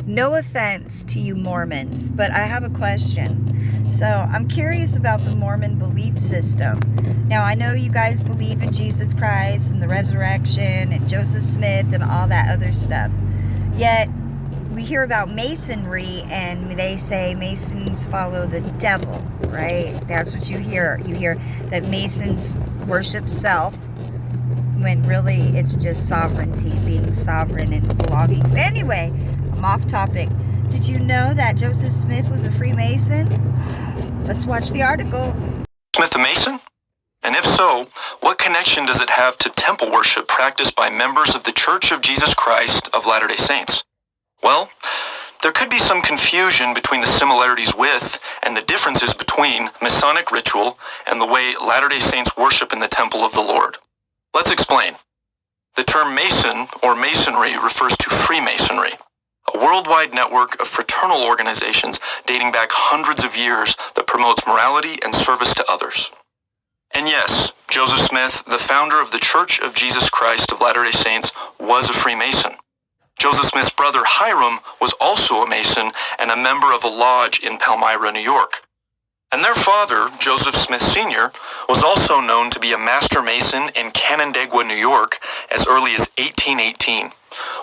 No offense to you Mormons, but I have a question. So I'm curious about the Mormon belief system. Now, I know you guys believe in Jesus Christ and the resurrection and Joseph Smith and all that other stuff. Yet, we hear about Masonry and they say Masons follow the devil, right? That's what you hear. You hear that Masons worship self when really it's just sovereignty, being sovereign and belonging. Anyway, I'm off topic. Did you know that Joseph Smith was a Freemason? Let's watch the article. Smith a Mason? And if so, what connection does it have to temple worship practiced by members of the Church of Jesus Christ of Latter-day Saints? Well, there could be some confusion between the similarities with and the differences between Masonic ritual and the way Latter-day Saints worship in the temple of the Lord. Let's explain. The term Mason or Masonry refers to Freemasonry, a worldwide network of fraternal organizations dating back hundreds of years that promotes morality and service to others. And yes, Joseph Smith, the founder of the Church of Jesus Christ of Latter-day Saints, was a Freemason. Joseph Smith's brother Hiram was also a Mason and a member of a lodge in Palmyra, New York. And their father, Joseph Smith Sr., was also known to be a Master Mason in Canandaigua, New York, as early as 1818.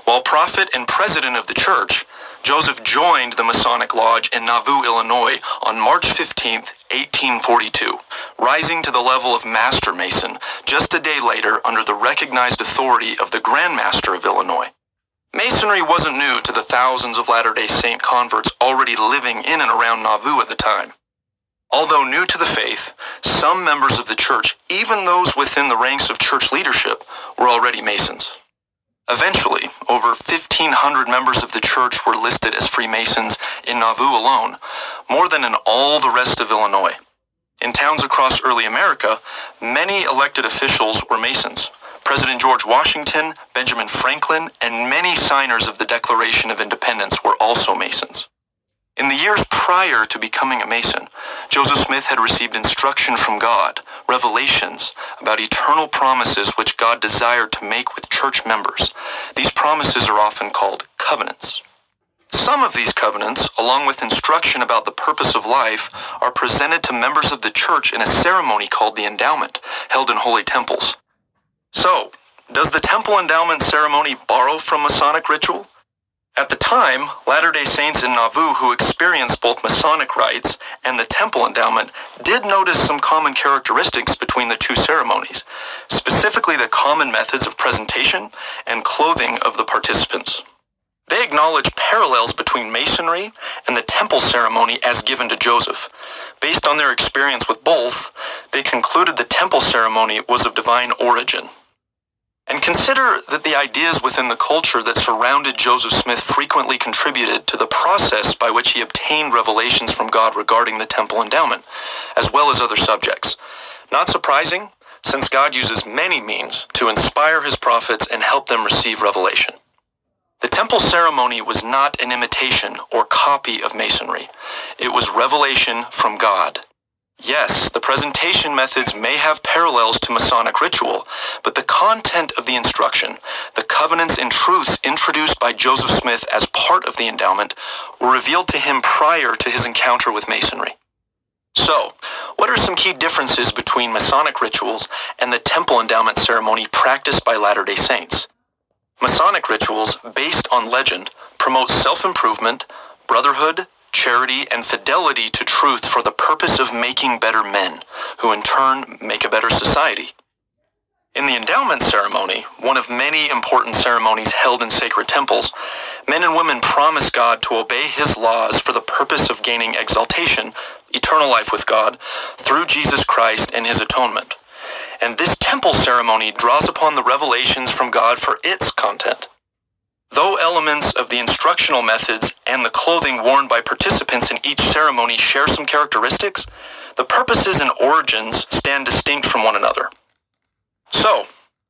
While prophet and president of the church, Joseph joined the Masonic Lodge in Nauvoo, Illinois on March 15, 1842, rising to the level of Master Mason just a day later under the recognized authority of the Grand Master of Illinois. Masonry wasn't new to the thousands of Latter-day Saint converts already living in and around Nauvoo at the time. Although new to the faith, some members of the church, even those within the ranks of church leadership, were already Masons. Eventually, over 1,500 members of the church were listed as Freemasons in Nauvoo alone, more than in all the rest of Illinois. In towns across early America, many elected officials were Masons. President George Washington, Benjamin Franklin, and many signers of the Declaration of Independence were also Masons. In the years prior to becoming a Mason, Joseph Smith had received instruction from God, revelations about eternal promises which God desired to make with church members. These promises are often called covenants. Some of these covenants, along with instruction about the purpose of life, are presented to members of the church in a ceremony called the endowment, held in holy temples. So, does the temple endowment ceremony borrow from Masonic ritual? At the time, Latter-day Saints in Nauvoo who experienced both Masonic rites and the temple endowment did notice some common characteristics between the two ceremonies, specifically the common methods of presentation and clothing of the participants. They acknowledged parallels between Masonry and the temple ceremony as given to Joseph. Based on their experience with both, they concluded the temple ceremony was of divine origin. And consider that the ideas within the culture that surrounded Joseph Smith frequently contributed to the process by which he obtained revelations from God regarding the temple endowment, as well as other subjects. Not surprising, since God uses many means to inspire his prophets and help them receive revelation. The temple ceremony was not an imitation or copy of Masonry. It was revelation from God. Yes, the presentation methods may have parallels to Masonic ritual, but the content of the instruction, the covenants and truths introduced by Joseph Smith as part of the endowment, were revealed to him prior to his encounter with Masonry. So, what are some key differences between Masonic rituals and the temple endowment ceremony practiced by Latter-day Saints? Masonic rituals, based on legend, promote self-improvement, brotherhood, charity, and fidelity to truth for the purpose of making better men, who in turn make a better society. In the endowment ceremony, one of many important ceremonies held in sacred temples, men and women promise God to obey his laws for the purpose of gaining exaltation, eternal life with God, through Jesus Christ and his atonement. And this temple ceremony draws upon the revelations from God for its content. Though elements of the instructional methods and the clothing worn by participants in each ceremony share some characteristics, the purposes and origins stand distinct from one another. So,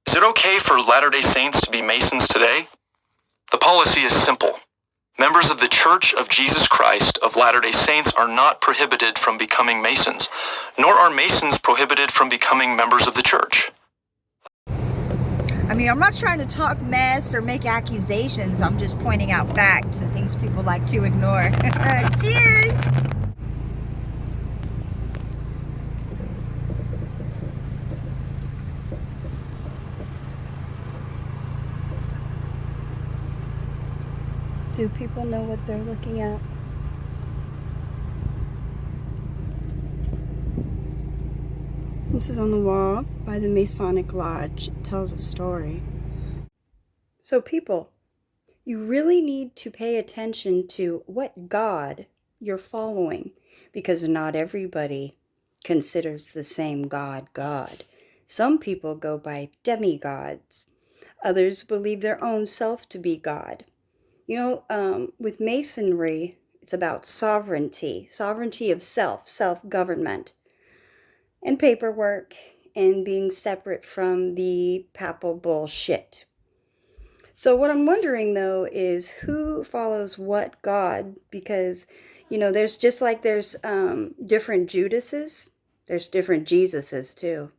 is it okay for Latter-day Saints to be Masons today? The policy is simple. Members of the Church of Jesus Christ of Latter-day Saints are not prohibited from becoming Masons, nor are Masons prohibited from becoming members of the church. I'm mean, I'm not trying to talk mess or make accusations. I'm just pointing out facts and things people like to ignore. Cheers! Do people know what they're looking at? This is on the wall by the Masonic Lodge. It tells a story. So people, you really need to pay attention to what God you're following, because not everybody considers the same God God. Some people go by demigods. Others believe their own self to be God. You know, with Masonry, it's about sovereignty of self, self-government, and paperwork, and being separate from the papal bullshit. So what I'm wondering, though, is who follows what God? Because, you know, there's just like there's different Judases, there's different Jesuses, too.